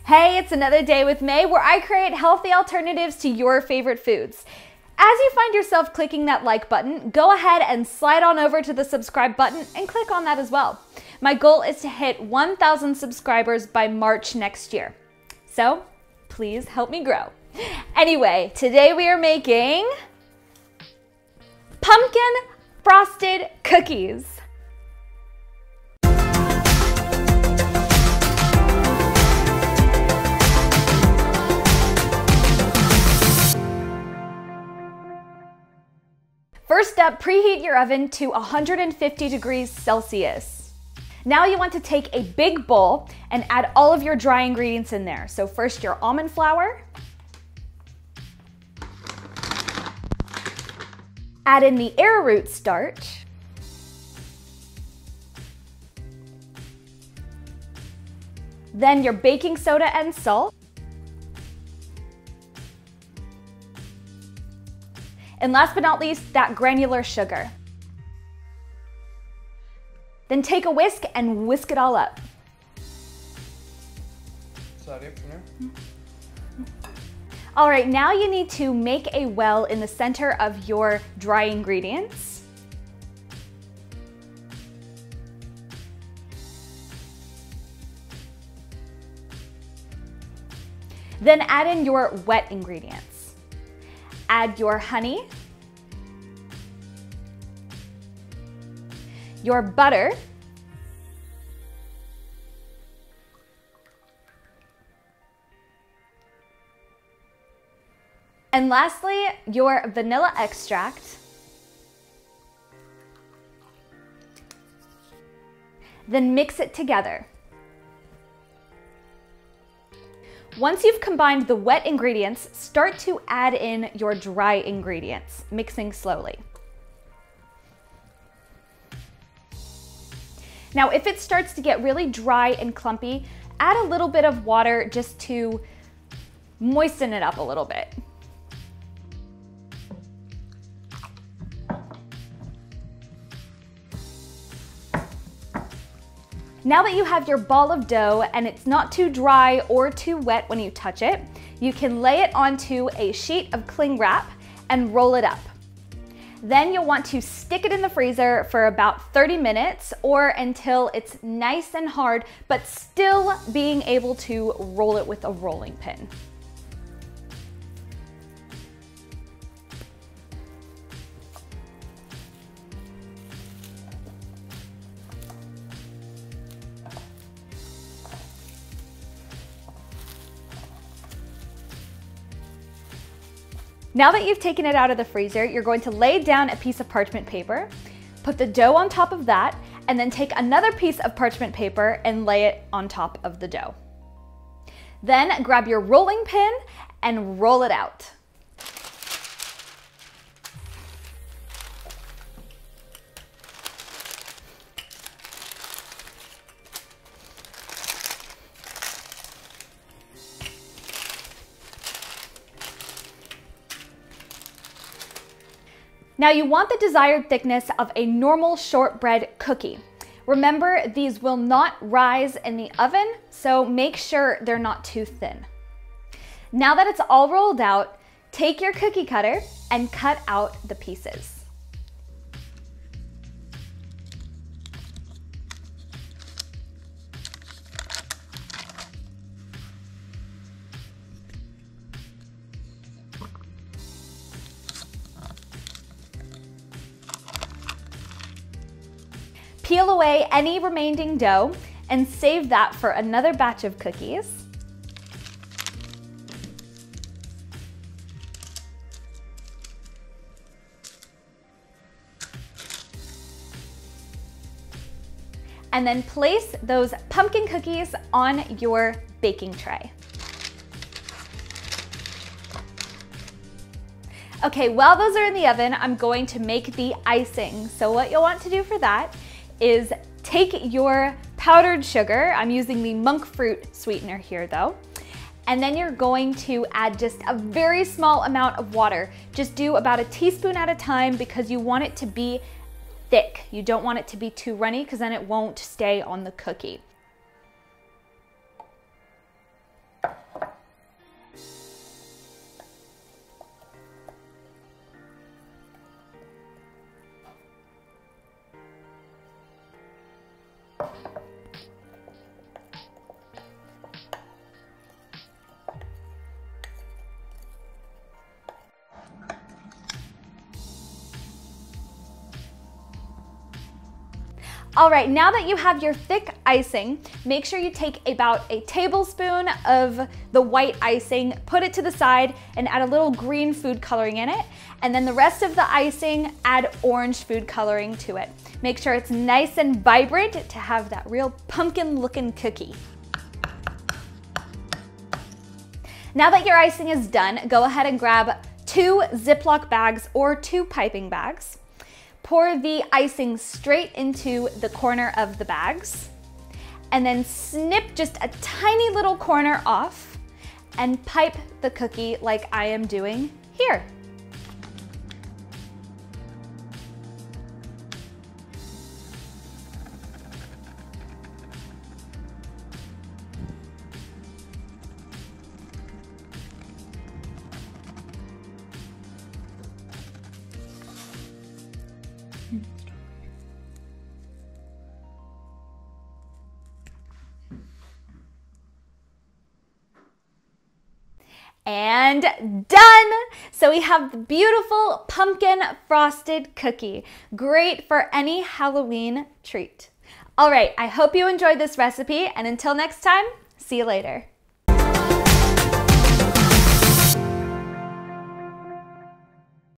Hey, it's another day with May where I create healthy alternatives to your favorite foods. As you find yourself clicking that like button, go ahead and slide on over to the subscribe button and click on that as well. My goal is to hit 1,000 subscribers by March next year. So please help me grow. Anyway, today we are making pumpkin frosted cookies. First up, preheat your oven to 150 degrees Celsius. Now you want to take a big bowl and add all of your dry ingredients in there. So first your almond flour, add in the arrowroot starch, then your baking soda and salt, and last but not least, that granular sugar. Then take a whisk and whisk it all up. All right, now you need to make a well in the center of your dry ingredients. Then add in your wet ingredients. Add your honey, your butter, and lastly, your vanilla extract. Then mix it together. Once you've combined the wet ingredients, start to add in your dry ingredients, mixing slowly. Now, if it starts to get really dry and clumpy, add a little bit of water just to moisten it up a little bit. Now that you have your ball of dough and it's not too dry or too wet when you touch it, you can lay it onto a sheet of cling wrap and roll it up. Then you'll want to stick it in the freezer for about 30 minutes or until it's nice and hard, but still being able to roll it with a rolling pin. Now that you've taken it out of the freezer, you're going to lay down a piece of parchment paper, put the dough on top of that, and then take another piece of parchment paper and lay it on top of the dough. Then grab your rolling pin and roll it out. Now you want the desired thickness of a normal shortbread cookie. Remember, these will not rise in the oven, so make sure they're not too thin. Now that it's all rolled out, take your cookie cutter and cut out the pieces. Peel away any remaining dough and save that for another batch of cookies. And then place those pumpkin cookies on your baking tray. Okay, while those are in the oven, I'm going to make the icing. So what you'll want to do for that is take your powdered sugar, I'm using the monk fruit sweetener here though, and then you're going to add just a very small amount of water. Just do about a teaspoon at a time because you want it to be thick. You don't want it to be too runny because then it won't stay on the cookie. All right, now that you have your thick icing, make sure you take about a tablespoon of the white icing, put it to the side, and add a little green food coloring in it. And then the rest of the icing, add orange food coloring to it. Make sure it's nice and vibrant to have that real pumpkin-looking cookie. Now that your icing is done, go ahead and grab 2 Ziploc bags or 2 piping bags. Pour the icing straight into the corner of the bags, and then snip just a tiny little corner off and pipe the cookie like I am doing here. And done! So we have the beautiful pumpkin frosted cookie. Great for any Halloween treat. All right, I hope you enjoyed this recipe, and until next time, see you later.